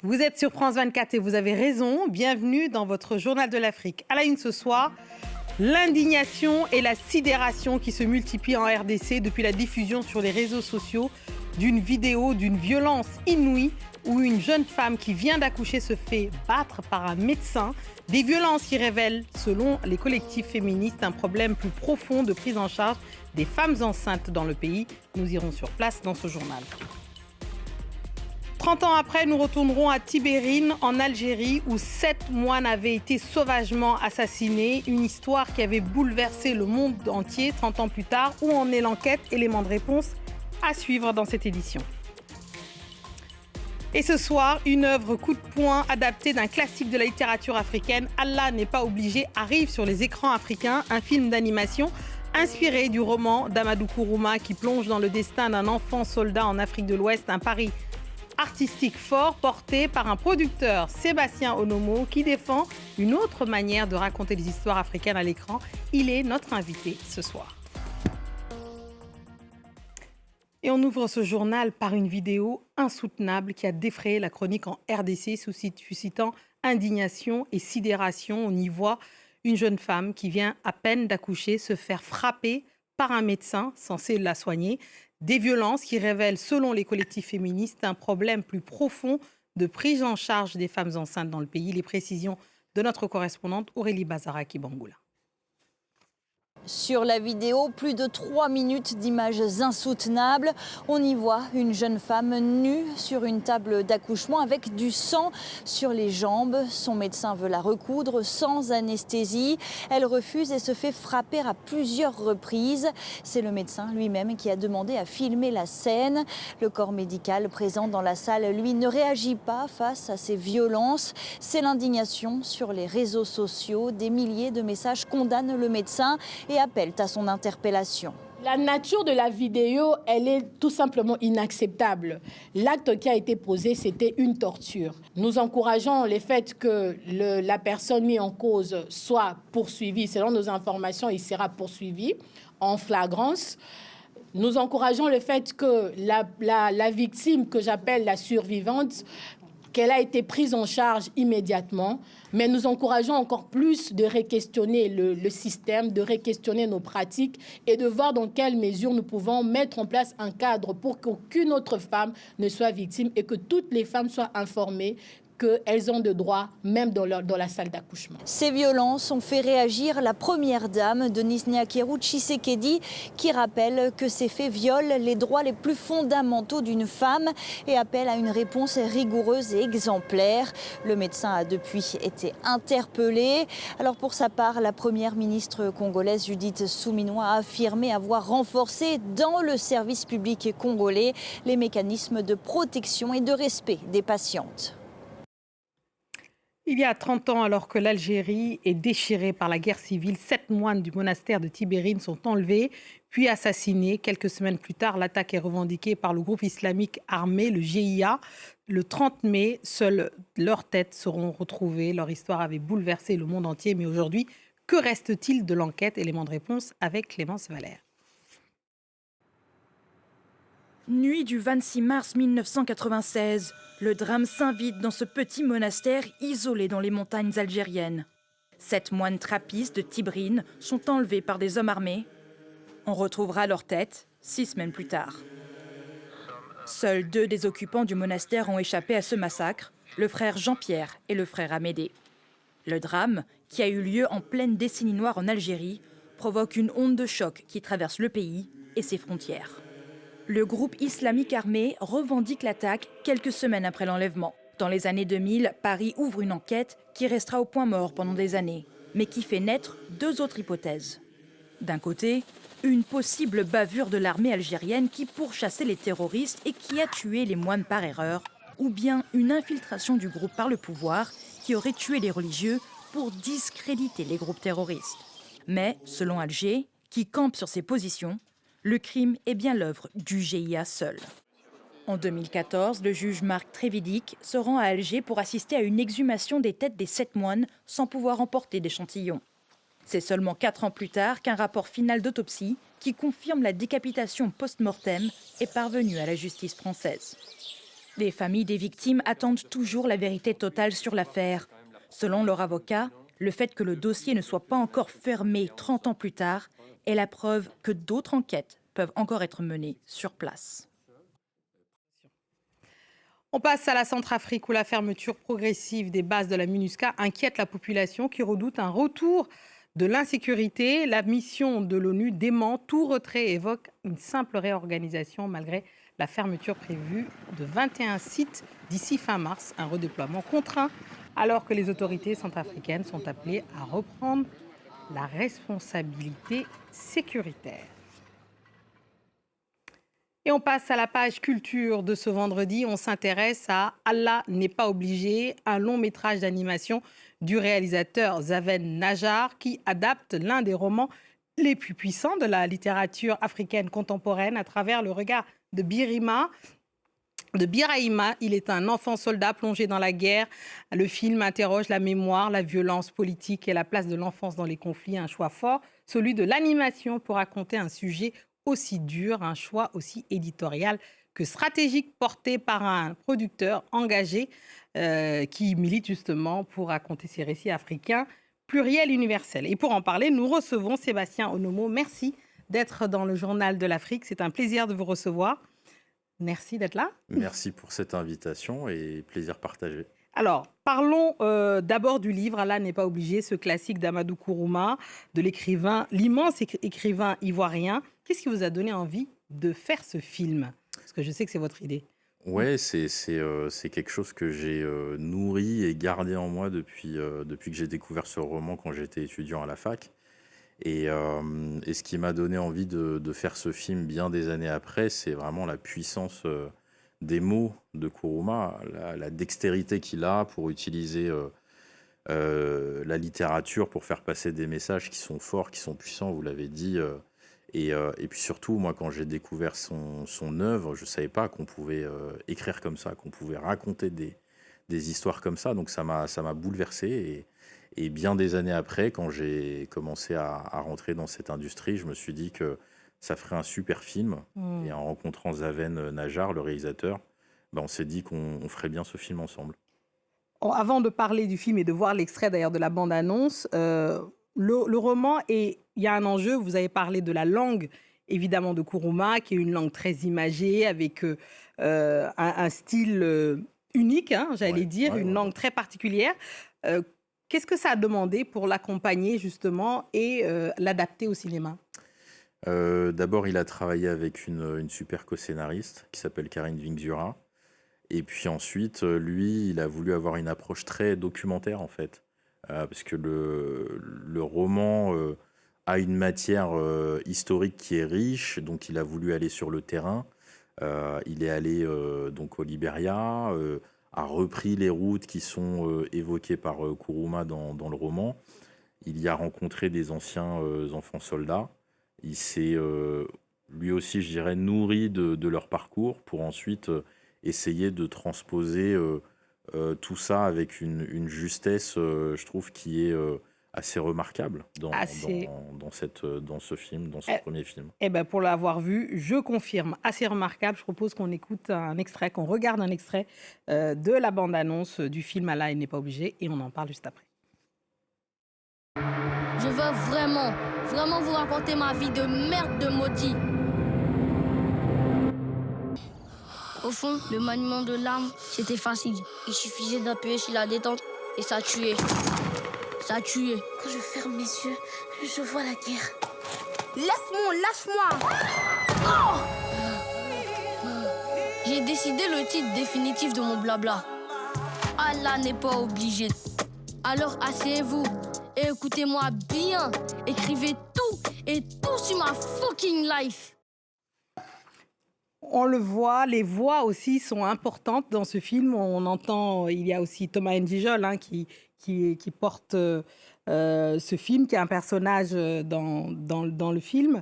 Vous êtes sur France 24 et vous avez raison. Bienvenue dans votre journal de l'Afrique. À la une ce soir, l'indignation et la sidération qui se multiplient en RDC depuis la diffusion sur les réseaux sociaux d'une vidéo d'une violence inouïe où une jeune femme qui vient d'accoucher se fait battre par un médecin. Des violences qui révèlent, selon les collectifs féministes, un problème plus profond de prise en charge des femmes enceintes dans le pays. Nous irons sur place dans ce journal. 30 ans après, nous retournerons à Tibérine, en Algérie, où 7 moines avaient été sauvagement assassinés. Une histoire qui avait bouleversé le monde entier 30 ans plus tard. Où en est l'enquête? Élément de réponse à suivre dans cette édition. Et ce soir, une œuvre coup de poing adaptée d'un classique de la littérature africaine, Allah n'est pas obligé, arrive sur les écrans africains. Un film d'animation inspiré du roman d'Amadou Kourouma qui plonge dans le destin d'un enfant soldat en Afrique de l'Ouest, un pari artistique fort porté par un producteur, Sébastien Onomo, qui défend une autre manière de raconter les histoires africaines à l'écran. Il est notre invité ce soir. Et on ouvre ce journal par une vidéo insoutenable qui a défrayé la chronique en RDC, suscitant indignation et sidération. On y voit une jeune femme qui vient à peine d'accoucher se faire frapper par un médecin censé la soigner. Des violences qui révèlent, selon les collectifs féministes, un problème plus profond de prise en charge des femmes enceintes dans le pays. Les précisions de notre correspondante Aurélie Bazaraki-Bangoula. Sur la vidéo, plus de 3 minutes d'images insoutenables. On y voit une jeune femme nue sur une table d'accouchement avec du sang sur les jambes. Son médecin veut la recoudre sans anesthésie. Elle refuse et se fait frapper à plusieurs reprises. C'est le médecin lui-même qui a demandé à filmer la scène. Le corps médical présent dans la salle, lui, ne réagit pas face à ces violences. C'est l'indignation sur les réseaux sociaux. Des milliers de messages condamnent le médecin et appellent à son interpellation. La nature de la vidéo, elle est tout simplement inacceptable. L'acte qui a été posé, c'était une torture. Nous encourageons le fait que la personne mise en cause soit poursuivie. Selon nos informations, il sera poursuivi en flagrance. Nous encourageons le fait que la victime, que j'appelle la survivante, qu'elle a été prise en charge immédiatement, mais nous encourageons encore plus de re-questionner le système, de re-questionner nos pratiques et de voir dans quelle mesure nous pouvons mettre en place un cadre pour qu'aucune autre femme ne soit victime et que toutes les femmes soient informées qu'elles ont de droits, même dans la salle d'accouchement. Ces violences ont fait réagir la première dame, Denise Nyakeru Tshisekedi, qui rappelle que ces faits violent les droits les plus fondamentaux d'une femme et appelle à une réponse rigoureuse et exemplaire. Le médecin a depuis été interpellé. Alors pour sa part, la première ministre congolaise Judith Suminwa a affirmé avoir renforcé dans le service public congolais les mécanismes de protection et de respect des patientes. Il y a 30 ans, alors que l'Algérie est déchirée par la guerre civile, 7 moines du monastère de Tibérine sont enlevés, puis assassinés. Quelques semaines plus tard, l'attaque est revendiquée par le groupe islamique armé, le GIA. Le 30 mai, seules leurs têtes seront retrouvées. Leur histoire avait bouleversé le monde entier. Mais aujourd'hui, que reste-t-il de l'enquête? Élément de réponse avec Clémence Valère. Nuit du 26 mars 1996, le drame s'invite dans ce petit monastère isolé dans les montagnes algériennes. 7 moines trappistes de Tibrine sont enlevés par des hommes armés. On retrouvera leurs têtes 6 semaines plus tard. Seuls 2 des occupants du monastère ont échappé à ce massacre, le frère Jean-Pierre et le frère Amédée. Le drame, qui a eu lieu en pleine décennie noire en Algérie, provoque une onde de choc qui traverse le pays et ses frontières. Le groupe islamique armé revendique l'attaque quelques semaines après l'enlèvement. Dans les années 2000, Paris ouvre une enquête qui restera au point mort pendant des années, mais qui fait naître 2 autres hypothèses. D'un côté, une possible bavure de l'armée algérienne qui pourchassait les terroristes et qui a tué les moines par erreur, ou bien une infiltration du groupe par le pouvoir qui aurait tué les religieux pour discréditer les groupes terroristes. Mais, selon Alger, qui campe sur ses positions, le crime est bien l'œuvre du GIA seul. En 2014, le juge Marc Trévidic se rend à Alger pour assister à une exhumation des têtes des 7 moines sans pouvoir emporter d'échantillons. C'est seulement 4 ans plus tard qu'un rapport final d'autopsie qui confirme la décapitation post-mortem est parvenu à la justice française. Les familles des victimes attendent toujours la vérité totale sur l'affaire. Selon leur avocat, le fait que le dossier ne soit pas encore fermé 30 ans plus tard est la preuve que d'autres enquêtes peuvent encore être menées sur place. On passe à la Centrafrique où la fermeture progressive des bases de la MINUSCA inquiète la population qui redoute un retour de l'insécurité. La mission de l'ONU dément tout retrait et évoque une simple réorganisation malgré la fermeture prévue de 21 sites d'ici fin mars. Un redéploiement contraint alors que les autorités centrafricaines sont appelées à reprendre la responsabilité sécuritaire. Et on passe à la page culture de ce vendredi. On s'intéresse à Allah n'est pas obligé, un long métrage d'animation du réalisateur Zaven Najar qui adapte l'un des romans les plus puissants de la littérature africaine contemporaine à travers le regard de Birahima. Il est un enfant soldat plongé dans la guerre. Le film interroge la mémoire, la violence politique et la place de l'enfance dans les conflits. Un choix fort, celui de l'animation pour raconter un sujet aussi dur, un choix aussi éditorial que stratégique porté par un producteur engagé qui milite justement pour raconter ces récits africains pluriels, universels. Et pour en parler, nous recevons Sébastien Onomo. Merci d'être dans le Journal de l'Afrique. C'est un plaisir de vous recevoir. Merci d'être là. Merci pour cette invitation et plaisir partagé. Alors, parlons d'abord du livre « Allah n'est pas obligé », ce classique d'Amadou Kourouma, de l'écrivain, l'immense écrivain ivoirien. Qu'est-ce qui vous a donné envie de faire ce film? Parce que je sais que c'est votre idée. Ouais, c'est quelque chose que j'ai nourri et gardé en moi depuis que j'ai découvert ce roman quand j'étais étudiant à la fac. Et ce qui m'a donné envie de faire ce film bien des années après, c'est vraiment la puissance des mots de Kourouma, la dextérité qu'il a pour utiliser la littérature pour faire passer des messages qui sont forts, qui sont puissants, vous l'avez dit. Et puis surtout, moi, quand j'ai découvert son œuvre, je ne savais pas qu'on pouvait écrire comme ça, qu'on pouvait raconter des histoires comme ça. Donc ça m'a bouleversé. Et bien des années après, quand j'ai commencé à rentrer dans cette industrie, je me suis dit que ça ferait un super film. Et en rencontrant Zaven Najar, le réalisateur, on s'est dit qu'on ferait bien ce film ensemble. Avant de parler du film et de voir l'extrait d'ailleurs de la bande-annonce, le roman, et il y a un enjeu, vous avez parlé de la langue, évidemment, de Kourouma, qui est une langue très imagée, avec un style unique, j'allais dire, une langue très particulière. Qu'est-ce que ça a demandé pour l'accompagner, justement, et l'adapter au cinéma? D'abord, il a travaillé avec une super co-scénariste qui s'appelle Karine Vingzura. Et puis ensuite, lui, il a voulu avoir une approche très documentaire, en fait. Parce que le roman a une matière historique qui est riche, donc il a voulu aller sur le terrain. Il est allé donc au Libéria, a repris les routes qui sont évoquées par Kourouma dans le roman. Il y a rencontré des anciens enfants soldats. Il s'est lui aussi, je dirais, nourri de leur parcours pour ensuite essayer de transposer tout ça avec une justesse, je trouve, qui est assez remarquable dans ce film, dans ce premier film. Eh ben, pour l'avoir vu, je confirme, assez remarquable. Je propose qu'on écoute un extrait, qu'on regarde un extrait de la bande-annonce du film Allah n'est pas obligé, et on en parle juste après. Je veux vraiment vous raconter ma vie de merde de maudit. Au fond, le maniement de l'arme, c'était facile. Il suffisait d'appuyer sur la détente et ça tuait. Ça tuait. Quand je ferme mes yeux, je vois la guerre. Lâche-moi. Oh! J'ai décidé le titre définitif de mon blabla. Allah n'est pas obligé. Alors asseyez-vous et écoutez-moi bien. Écrivez tout sur ma fucking life. On le voit, les voix aussi sont importantes dans ce film. On entend, il y a aussi Thomas Ndjijol qui porte ce film, qui est un personnage dans le film.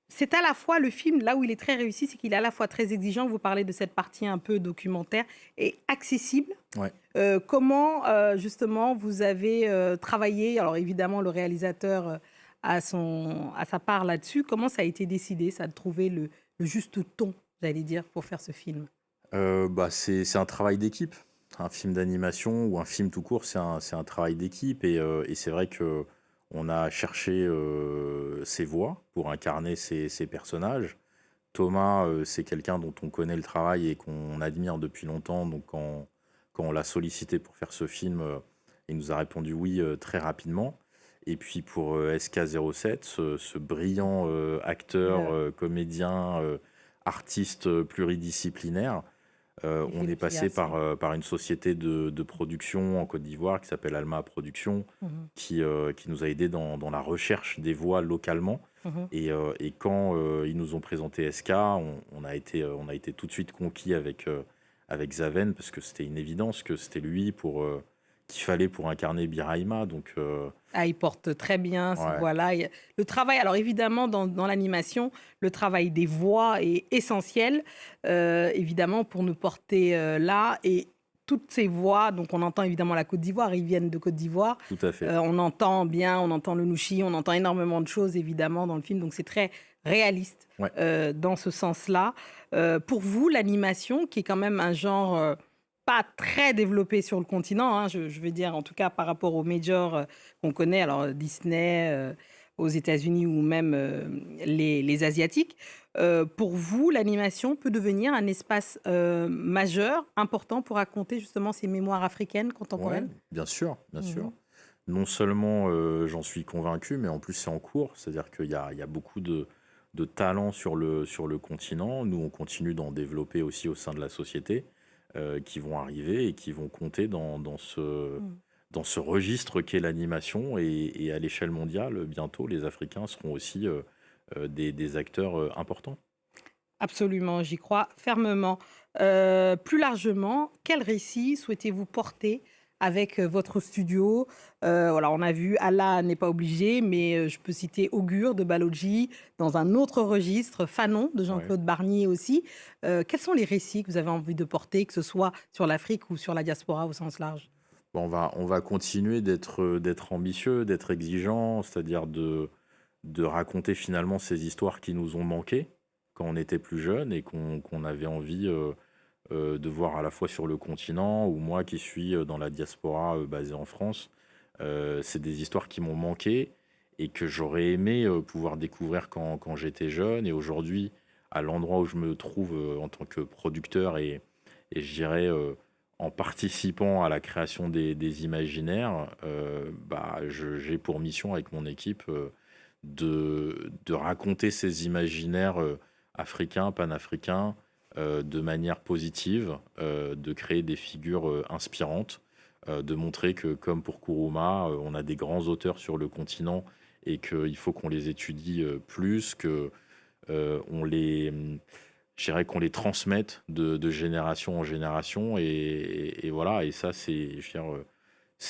C'est à la fois le film, là où il est très réussi, c'est qu'il est à la fois très exigeant. Vous parlez de cette partie un peu documentaire et accessible. Ouais. Comment, justement, vous avez travaillé? Alors, évidemment, le réalisateur a sa part là-dessus. Comment ça a été décidé, ça, de trouver le juste ton, j'allais dire, pour faire ce film? C'est un travail d'équipe. Un film d'animation ou un film tout court, c'est un travail d'équipe. Et c'est vrai qu'on a cherché ses voix pour incarner ces personnages. Thomas, c'est quelqu'un dont on connaît le travail et qu'on admire depuis longtemps. Donc quand on l'a sollicité pour faire ce film, il nous a répondu oui très rapidement. Et puis pour SK07, ce brillant acteur, comédien, artiste pluridisciplinaire, on est passé par une société de production en Côte d'Ivoire qui s'appelle Alma Productions, qui nous a aidés dans la recherche des voix localement. Et quand ils nous ont présenté SK, on a été tout de suite conquis avec Zaven, parce que c'était une évidence que c'était lui qu'il fallait pour incarner Birahima. Donc, il porte très bien ces voix-là. Le travail, alors évidemment, dans l'animation, le travail des voix est essentiel, évidemment, pour nous porter là. Et toutes ces voix, donc on entend évidemment la Côte d'Ivoire, ils viennent de Côte d'Ivoire. Tout à fait. On entend le Nouchi, on entend énormément de choses, évidemment, dans le film. Donc c'est très réaliste dans ce sens-là. Pour vous, l'animation, qui est quand même un genre pas très développé sur le continent, hein, je veux dire, en tout cas par rapport aux majors qu'on connaît, alors Disney aux États-Unis ou même les Asiatiques. Pour vous, l'animation peut devenir un espace majeur, important pour raconter justement ces mémoires africaines contemporaines? Bien sûr, bien sûr. Non seulement j'en suis convaincu, mais en plus c'est en cours. C'est-à-dire qu'il y a beaucoup de talents sur le continent. Nous, on continue d'en développer aussi au sein de la société, qui vont arriver et qui vont compter dans ce registre qu'est l'animation. Et à l'échelle mondiale, bientôt, les Africains seront aussi des acteurs importants. Absolument, j'y crois fermement. Plus largement, quel récit souhaitez-vous porter avec votre studio? Voilà, on a vu Allah n'est pas obligé, mais je peux citer Augure de Baloji, dans un autre registre, Fanon de Jean-Claude Barnier aussi. Quels sont les récits que vous avez envie de porter, que ce soit sur l'Afrique ou sur la diaspora au sens large? On va continuer d'être ambitieux, d'être exigeant, c'est-à-dire de raconter finalement ces histoires qui nous ont manqué quand on était plus jeune et qu'on avait envie de voir à la fois sur le continent, ou moi qui suis dans la diaspora basée en France. C'est des histoires qui m'ont manqué et que j'aurais aimé pouvoir découvrir quand j'étais jeune. Et aujourd'hui, à l'endroit où je me trouve en tant que producteur et je dirais en participant à la création des imaginaires, j'ai pour mission avec mon équipe de raconter ces imaginaires africains, panafricains, de manière positive, de créer des figures inspirantes, de montrer que, comme pour Kuruma, on a des grands auteurs sur le continent et qu'il faut qu'on les étudie plus, qu'on les transmette de génération en génération. Et voilà, et ça, c'est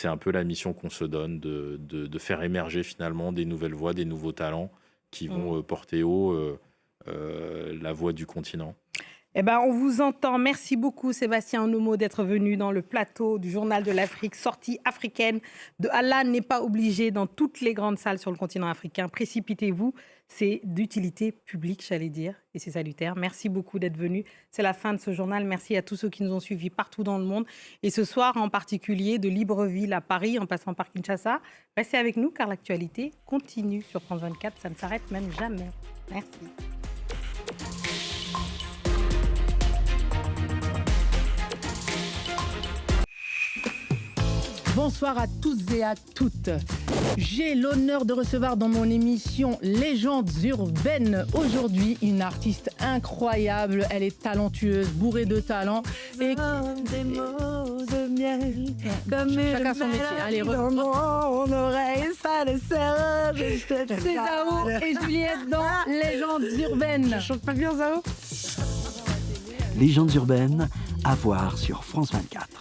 un peu la mission qu'on se donne, de faire émerger finalement des nouvelles voix, des nouveaux talents qui vont porter haut la voix du continent. Eh ben, on vous entend. Merci beaucoup, Sébastien Onomo, d'être venu dans le plateau du Journal de l'Afrique, sortie africaine de Allah n'est pas obligé dans toutes les grandes salles sur le continent africain. Précipitez-vous, c'est d'utilité publique, j'allais dire, et c'est salutaire. Merci beaucoup d'être venu. C'est la fin de ce journal. Merci à tous ceux qui nous ont suivis partout dans le monde. Et ce soir, en particulier, de Libreville à Paris, en passant par Kinshasa. Restez avec nous, car l'actualité continue sur France 24. Ça ne s'arrête même jamais. Merci. Bonsoir à tous et à toutes. J'ai l'honneur de recevoir dans mon émission Légendes urbaines aujourd'hui une artiste incroyable. Elle est talentueuse, bourrée de talent. Et des mots de miel, comme chacun son métier. Allez, dans mon oreille, ça le sert. C'est Zao et Juliette dans Légendes urbaines. Je chante pas bien, Zao. Légendes urbaines, à voir sur France 24.